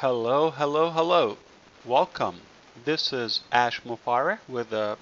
Hello, hello, hello. Welcome. This is Ash Mufareh with a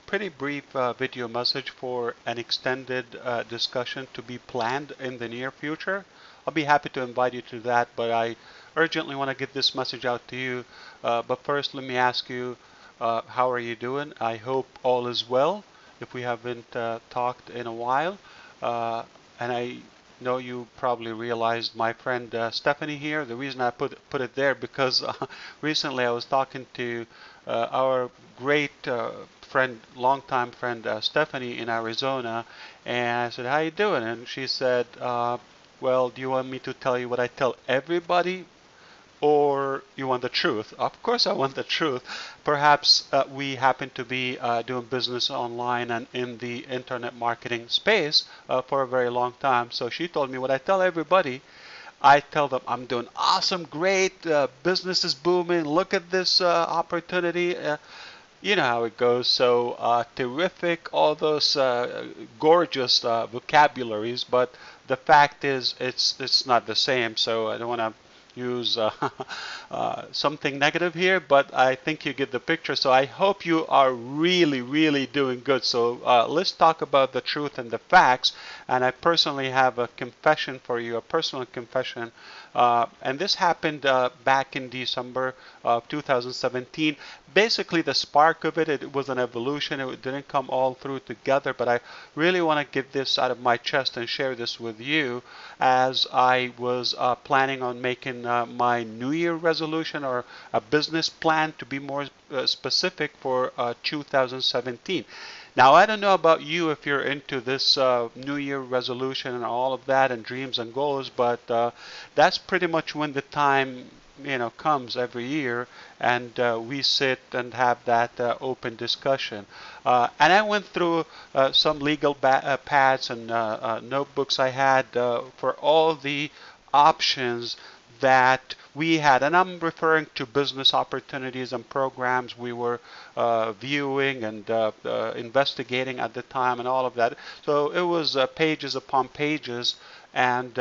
pretty brief video message for an extended discussion to be planned in the near future. I'll be happy to invite you to that, but I urgently want to get this message out to you. But first, let me ask you, how are you doing? I hope all is well, if we haven't talked in a while. And I know you probably realized my friend Stephanie here. The reason I put it there because recently I was talking to our great friend, longtime friend Stephanie in Arizona, and I said, "How you doing?" And she said, "Well, do you want me to tell you what I tell everybody, or you want the truth?" Of course, I want the truth. Perhaps we happen to be doing business online and in the internet marketing space for a very long time. So she told me what I tell everybody. I tell them I'm doing awesome, great, business is booming. Look at this opportunity. You know how it goes. So terrific, all those gorgeous vocabularies, but the fact is it's not the same. So I don't want to use something negative here, but I think you get the picture. So I hope you are really, really doing good. So let's talk about the truth and the facts. And I personally have a confession for you, a personal confession. And this happened back in December of 2017. Basically, the spark of it was an evolution. It didn't come all through together, but I really want to get this out of my chest and share this with you as I was planning on making my New Year resolution or a business plan to be more specific for 2017. Now, I don't know about you if you're into this New Year resolution and all of that and dreams and goals, but that's pretty much when the time comes every year, and we sit and have that open discussion. And I went through some legal pads and notebooks I had for all the options that we had, and I'm referring to business opportunities and programs we were viewing and investigating at the time and all of that. So it was pages upon pages, and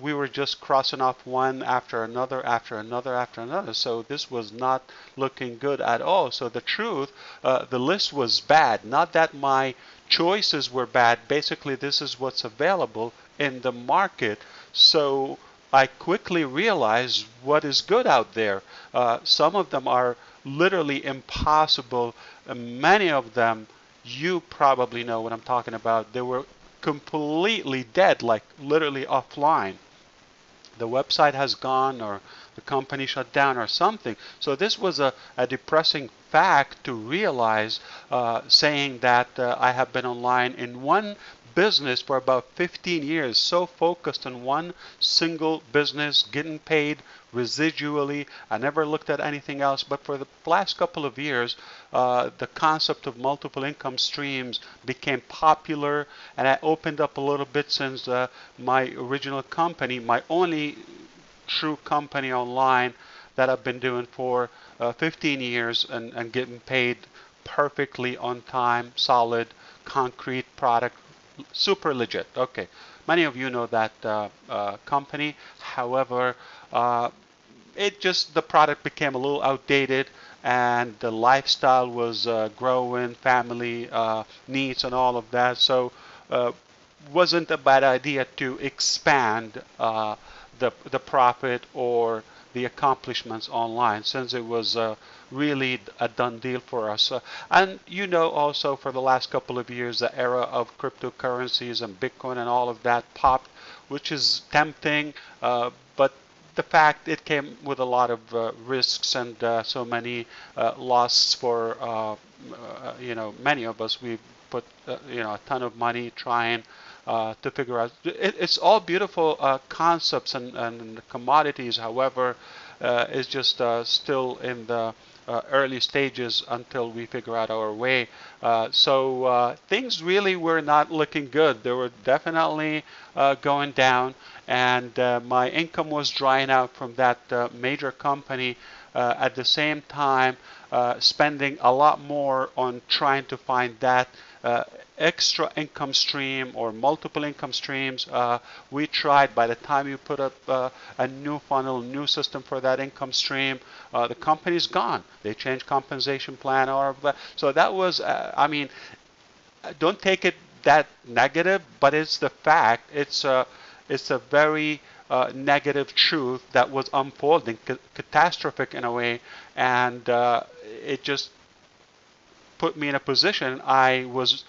we were just crossing off one after another, after another, after another. So this was not looking good at all. So the truth, the list was bad. Not that my choices were bad. Basically, this is what's available in the market. So I quickly realized what is good out there. Some of them are literally impossible. Many of them, you probably know what I'm talking about. They were completely dead, like literally offline. The website has gone, or the company shut down, or something. So this was a depressing fact to realize, saying that I have been online in one business for about 15 years, so focused on one single business, getting paid residually. I never looked at anything else. But for the last couple of years, the concept of multiple income streams became popular, and I opened up a little bit since my original company, my only true company online that I've been doing for 15 years and getting paid perfectly on time, solid, concrete product, super legit. Okay, many of you know that company. However, the product became a little outdated, and the lifestyle was growing, family needs and all of that. So wasn't a bad idea to expand the profit or the accomplishments online, since it was really a done deal for us. And also for the last couple of years, the era of cryptocurrencies and Bitcoin and all of that popped, which is tempting, but the fact it came with a lot of risks and so many losses for many of us. We put a ton of money trying to figure out. It's all beautiful concepts and commodities. However, it's just still in the early stages until we figure out our way. So things really were not looking good. They were definitely going down, and my income was drying out from that major company. At the same time, spending a lot more on trying to find that extra income stream or multiple income streams. We tried. By the time you put up a new funnel, new system for that income stream, the company's gone. They changed compensation plan or so that was. I mean, don't take it that negative, but it's the fact. It's a very negative truth that was unfolding, catastrophic in a way, and it just put me in a position. I was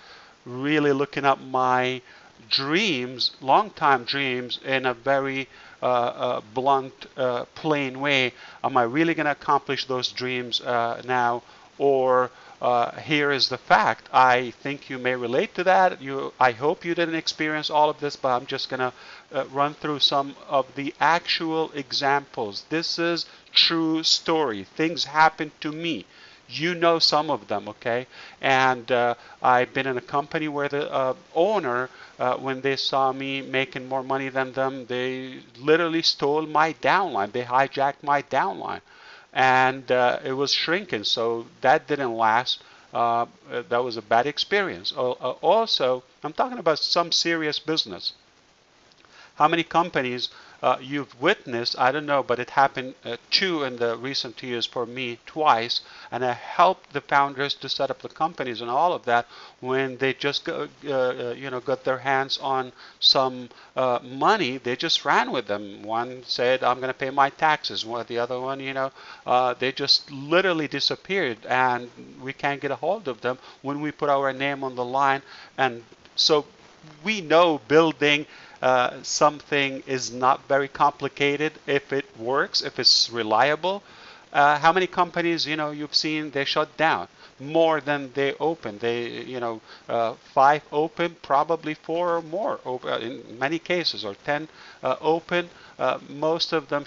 really looking at my dreams, long-time dreams, in a very blunt, plain way. Am I really going to accomplish those dreams now? Or here is the fact. I think you may relate to that. I hope you didn't experience all of this, but I'm just going to run through some of the actual examples. This is true story. Things happen to me. You know some of them, okay? And I've been in a company where the owner, when they saw me making more money than them, they literally stole my downline. They hijacked my downline. And it was shrinking, so that didn't last. That was a bad experience. Also, I'm talking about some serious business. How many companies you've witnessed? I don't know, but it happened two in the recent years for me, twice, and I helped the founders to set up the companies and all of that when they just got their hands on some money. They just ran with them. One said, "I'm going to pay my taxes." While the other one, they just literally disappeared, and we can't get a hold of them when we put our name on the line. And so we know building something is not very complicated if it works, if it's reliable. How many companies you've seen they shut down? More than they open. They 5 open, probably 4 or more in many cases, or 10 open. Most of them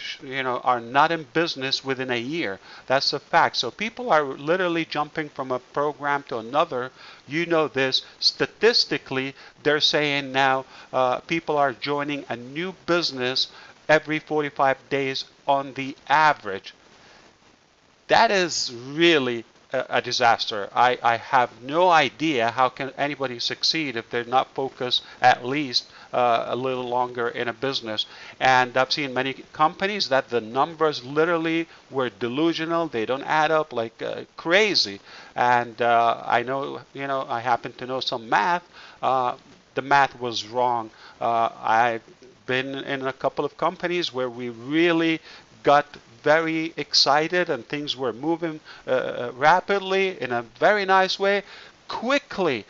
are not in business within a year. That's a fact. So people are literally jumping from a program to another. You know this. Statistically, they're saying now people are joining a new business every 45 days on the average. That is really a disaster. I have no idea how can anybody succeed if they're not focused at least a little longer in a business. And I've seen many companies that the numbers literally were delusional. They don't add up like crazy. And I know, I happen to know some math. The math was wrong. I've been in a couple of companies where we really got very excited and things were moving rapidly in a very nice way, quickly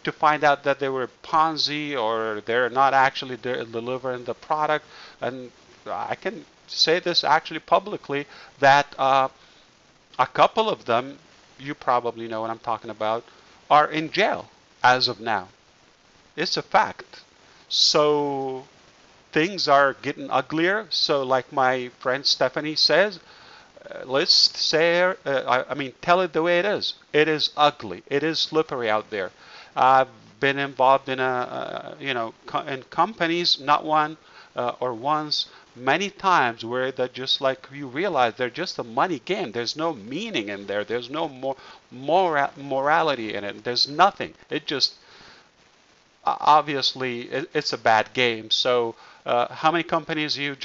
to find out that they were Ponzi or they're not actually delivering the product. And I can say this actually publicly that a couple of them, you probably know what I'm talking about, are in jail as of now. It's a fact. So things are getting uglier. So like my friend Stephanie says, let's say, tell it the way it is. It is ugly. It is slippery out there. I've been involved in in companies, not one or once, many times, where they're just like, you realize they're just a money game. There's no meaning in there. There's no morality in it. There's nothing. It just obviously it's a bad game. So how many companies you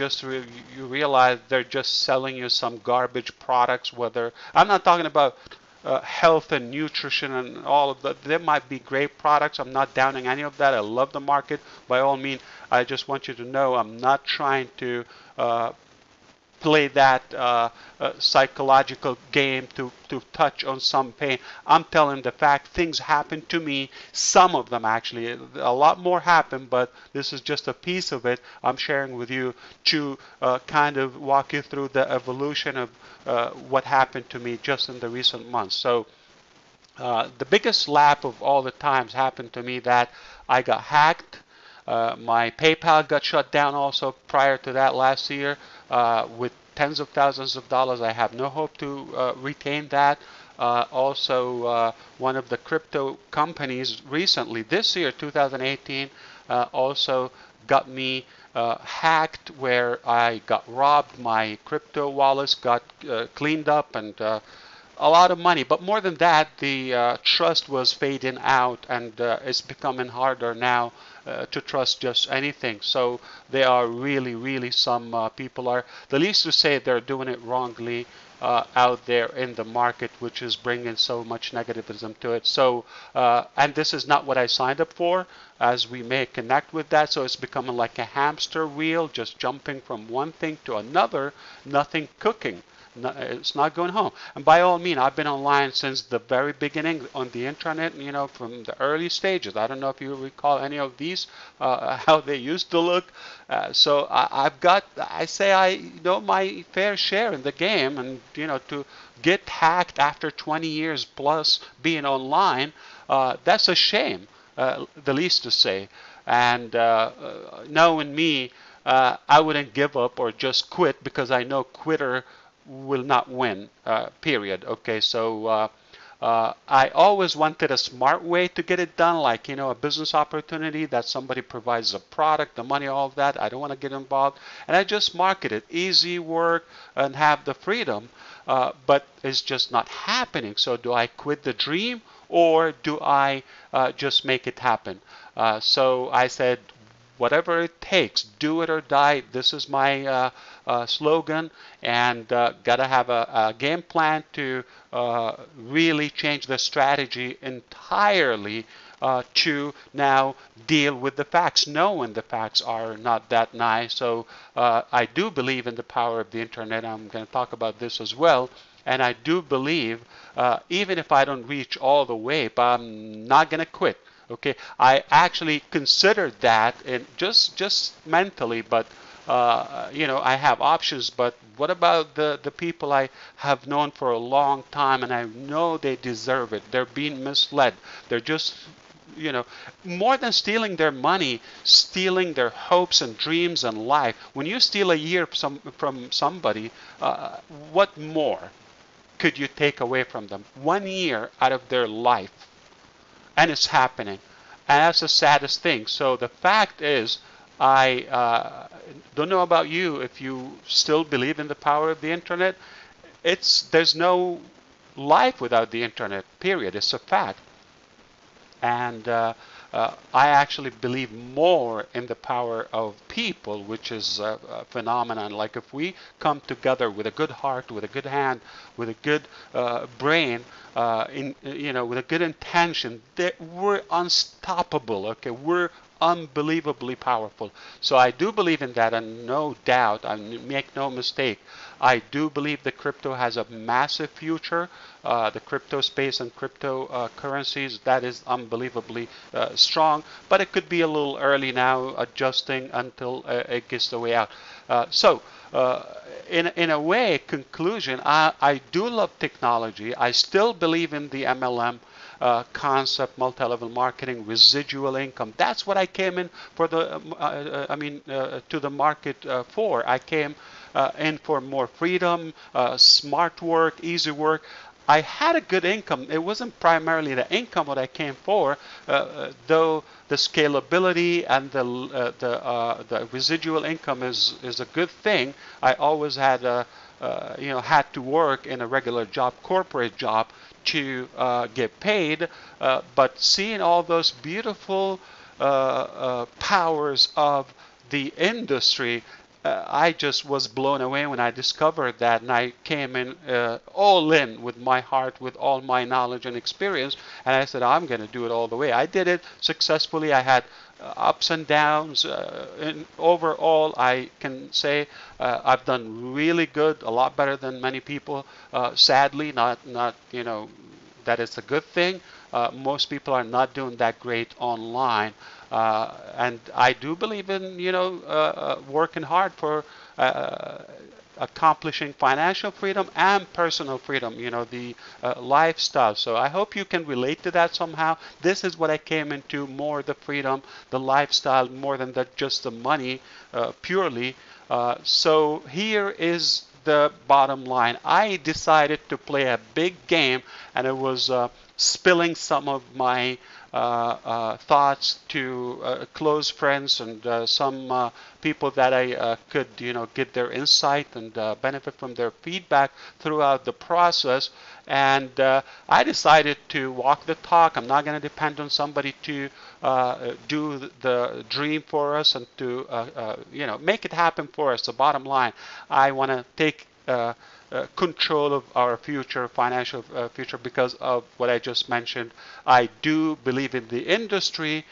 realize they're just selling you some garbage products? Whether I'm not talking about health and nutrition and all of that. There might be great products. I'm not downing any of that. I love the market. By all means, I just want you to know I'm not trying to play that psychological game to touch on some pain. I'm telling the fact. Things happen to me. Some of them actually. A lot more happen, but this is just a piece of it I'm sharing with you to kind of walk you through the evolution of what happened to me just in the recent months. So the biggest lap of all the times happened to me that I got hacked. My PayPal got shut down also prior to that last year with tens of thousands of dollars. I have no hope to retain that. Also, one of the crypto companies recently, this year, 2018, also got me hacked, where I got robbed. My crypto wallets got cleaned up, and a lot of money. But more than that, the trust was fading out, and it's becoming harder now to trust just anything. So there are really some people are, the least to say, they're doing it wrongly out there in the market, which is bringing so much negativism to it. So, and this is not what I signed up for, as we may connect with that. So it's becoming like a hamster wheel, just jumping from one thing to another, nothing cooking. No, it's not going home. And by all means, I've been online since the very beginning on the internet, you know, from the early stages. I don't know if you recall any of these, how they used to look. So I've got, I say I know my fair share in the game, and, you know, to get hacked after 20 years plus being online, that's a shame, the least to say. And knowing me, I wouldn't give up or just quit, because I know quitter will not win, period. Okay, so I always wanted a smart way to get it done, like, you know, a business opportunity that somebody provides a product, the money, all of that. I don't want to get involved, and I just market it, easy work, and have the freedom. But it's just not happening. So do I quit the dream, or do I just make it happen? So I said, whatever it takes, do it or die. This is my slogan, and gotta have a game plan to really change the strategy entirely to now deal with the facts, knowing the facts are not that nice. So I do believe in the power of the internet. I'm going to talk about this as well. And I do believe, even if I don't reach all the way, but I'm not going to quit. Okay, I actually considered that, and just mentally, but you know, I have options. But what about the people I have known for a long time, and I know they deserve it? They're being misled. They're just, you know, more than stealing their money, stealing their hopes and dreams and life. When you steal a year from somebody, what more could you take away from them? 1 year out of their life. And it's happening, and that's the saddest thing. So the fact is, I don't know about you, if you still believe in the power of the internet. There's no life without the internet, period. It's a fact. And I actually believe more in the power of people, which is a phenomenon. Like, if we come together with a good heart, with a good hand, with a good brain, you know, with a good intention, we're unstoppable. Okay, we're unbelievably powerful. So I do believe in that, and no doubt, I make no mistake, I do believe the crypto has a massive future. The crypto space and cryptocurrencies, that is unbelievably strong, but it could be a little early now, adjusting until it gets the way out. So in a way, conclusion, I do love technology. I still believe in the MLM concept, multi-level marketing, residual income. That's what I came in for the, to the market for. I came in for more freedom, smart work, easy work. I had a good income. It wasn't primarily the income what I came for, though the scalability and the residual income is a good thing. I always had had to work in a regular job, corporate job, to get paid. But seeing all those beautiful powers of the industry, I just was blown away when I discovered that, and I came in all in with my heart, with all my knowledge and experience, and I said, I'm going to do it all the way. I did it successfully. I had ups and downs, and overall I can say I've done really good, a lot better than many people. Sadly, not that it's a good thing. Most people are not doing that great online. And I do believe in, working hard for accomplishing financial freedom and personal freedom, the lifestyle. So I hope you can relate to that somehow. This is what I came into, more the freedom, the lifestyle, more than just the money purely. So here is the bottom line. I decided to play a big game, and it was spilling some of my thoughts to close friends and some people that I could, get their insight and benefit from their feedback throughout the process. And I decided to walk the talk. I'm not going to depend on somebody to do the dream for us and to, make it happen for us. The bottom line, I want to take control of our future, financial future, because of what I just mentioned. I do believe in the industry,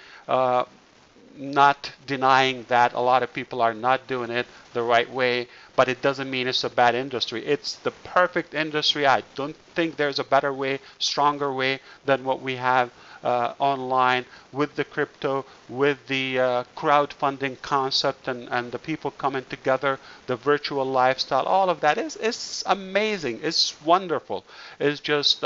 not denying that a lot of people are not doing it the right way, but it doesn't mean it's a bad industry. It's the perfect industry. I don't think there's a better way, stronger way than what we have online with the crypto, with the crowdfunding concept and the people coming together, the virtual lifestyle. All of that is amazing. It's wonderful. It's just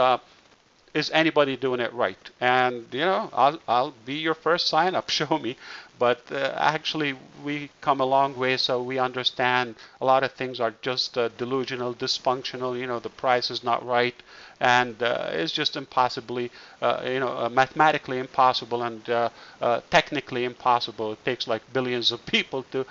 is anybody doing it right? And I'll be your first sign up. Show me. But actually, we come a long way, so we understand a lot of things are just delusional, dysfunctional. The price is not right, and it's just impossibly, mathematically impossible and technically impossible. It takes like billions of people to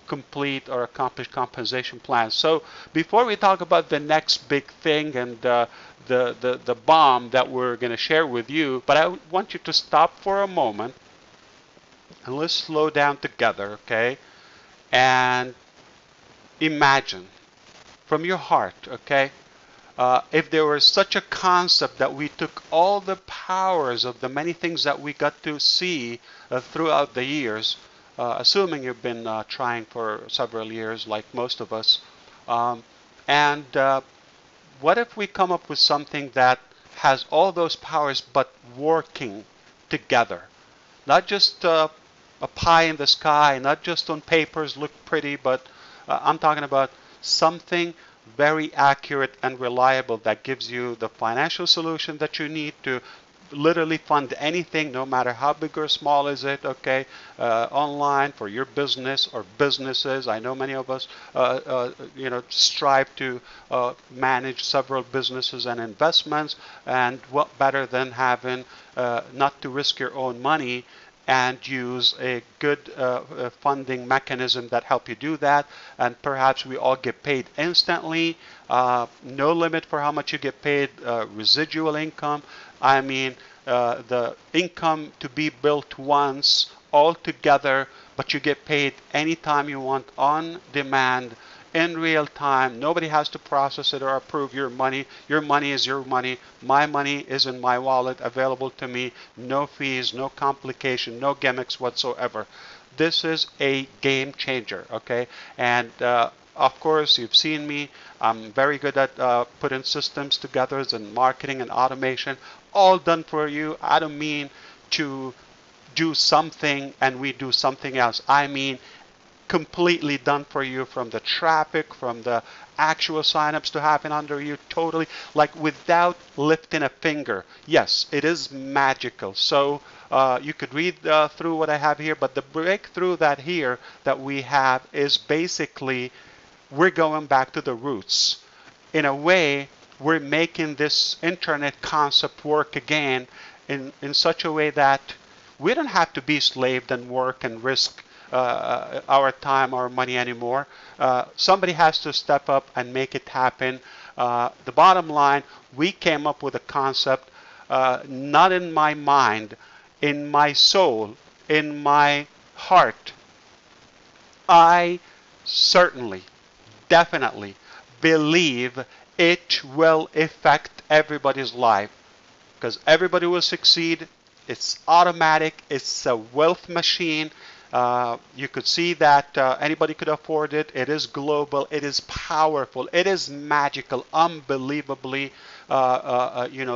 complete or accomplish compensation plans. So before we talk about the next big thing and the bomb that we're going to share with you, but I want you to stop for a moment and let's slow down together, okay? And imagine from your heart, okay? If there was such a concept that we took all the powers of the many things that we got to see throughout the years, assuming you've been trying for several years like most of us, and what if we come up with something that has all those powers but working together? Not just a pie in the sky, not just on papers look pretty, but I'm talking about something very accurate and reliable that gives you the financial solution that you need to literally fund anything, no matter how big or small is it, okay, online for your business or businesses. I know many of us, strive to manage several businesses and investments, and what better than having not to risk your own money and use a good funding mechanism that help you do that. And perhaps we all get paid instantly, no limit for how much you get paid, residual income. I mean, the income to be built once all together, but you get paid anytime you want, on demand, in real time. Nobody has to process it or approve your money. Your money is your money. My money is in my wallet, available to me. No fees, no complication, no gimmicks whatsoever. This is a game changer, okay? And of course, you've seen me. I'm very good at putting systems together and marketing and automation, all done for you. I don't mean to do something and we do something else. I mean completely done for you, from the traffic, from the actual signups to happen under you, totally, like without lifting a finger. Yes, it is magical. So you could read through what I have here, but the breakthrough that we have is basically we're going back to the roots. In a way, we're making this internet concept work again in such a way that we don't have to be slaved and work and risk our time, our money anymore. Somebody has to step up and make it happen. The bottom line, we came up with a concept, not in my mind, in my soul, in my heart. I certainly, definitely believe it will affect everybody's life, because everybody will succeed. It's automatic. It's a wealth machine. You could see that anybody could afford it. It is global. It is powerful. It is magical. Unbelievably,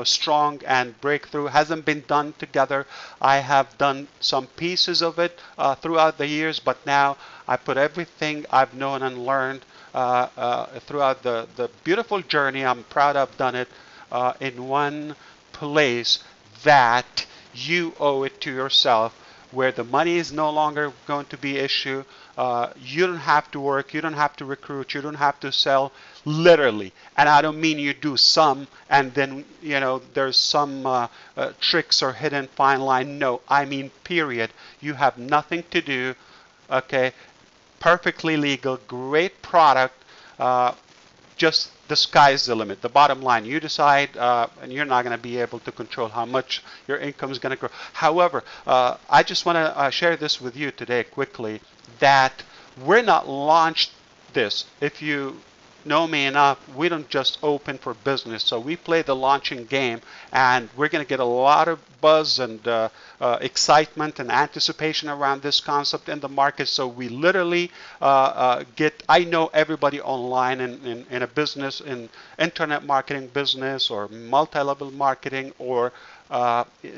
strong and breakthrough. Hasn't been done together. I have done some pieces of it throughout the years, but now I put everything I've known and learned throughout the beautiful journey. I'm proud I've done it in one place that you owe it to yourself. where the money is no longer going to be issue. You don't have to work, you don't have to recruit, you don't have to sell, literally. And I don't mean you do some and then there's some tricks or hidden fine line. No, I mean period. You have nothing to do. Okay, perfectly legal, great product. Just the sky's the limit. The bottom line, you decide, and you're not going to be able to control how much your income is going to grow. However, I just want to share this with you today quickly, that we're not launched this. If you know me enough, we don't just open for business. So we play the launching game, and we're going to get a lot of buzz and excitement and anticipation around this concept in the market. So we literally I know everybody online in a business, in internet marketing business or multi-level marketing or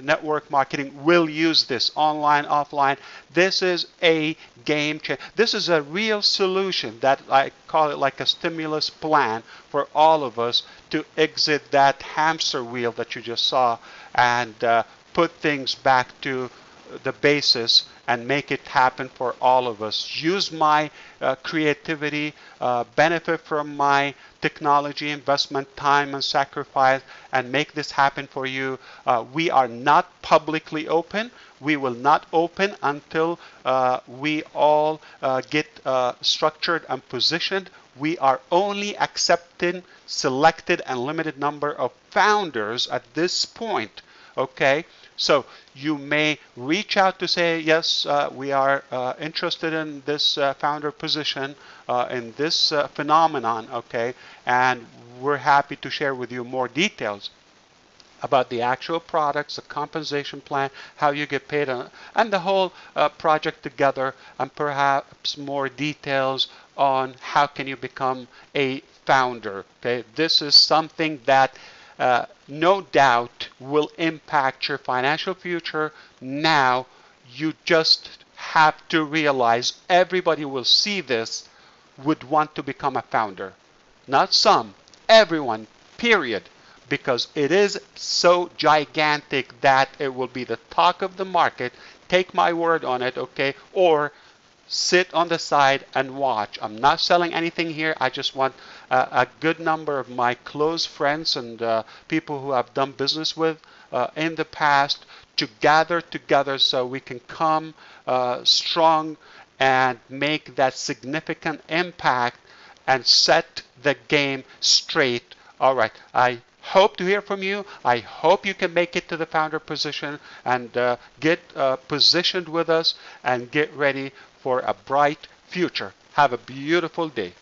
network marketing will use this online, offline. This is a game changer. This is a real solution that I call it like a stimulus plan for all of us to exit that hamster wheel that you just saw and put things back to the basis and make it happen for all of us. Use my creativity, benefit from my technology, investment, time, and sacrifice, and make this happen for you. We are not publicly open. We will not open until we all get structured and positioned. We are only accepting selected and limited number of founders at this point. Okay, so you may reach out to say, yes, we are interested in this founder position, in this phenomenon, okay, and we're happy to share with you more details about the actual products, the compensation plan, how you get paid, and the whole project together, and perhaps more details on how can you become a founder. Okay, this is something that no doubt will impact your financial future. Now you just have to realize everybody will see this would want to become a founder. Not some, everyone, period. Because it is so gigantic that it will be the talk of the market. Take my word on it, okay? Or sit on the side and watch. I'm not selling anything here. I just want a good number of my close friends and people who I've done business with in the past to gather together so we can come strong and make that significant impact and set the game straight. All right. I hope to hear from you. I hope you can make it to the founder position and get positioned with us and get ready for a bright future. Have a beautiful day.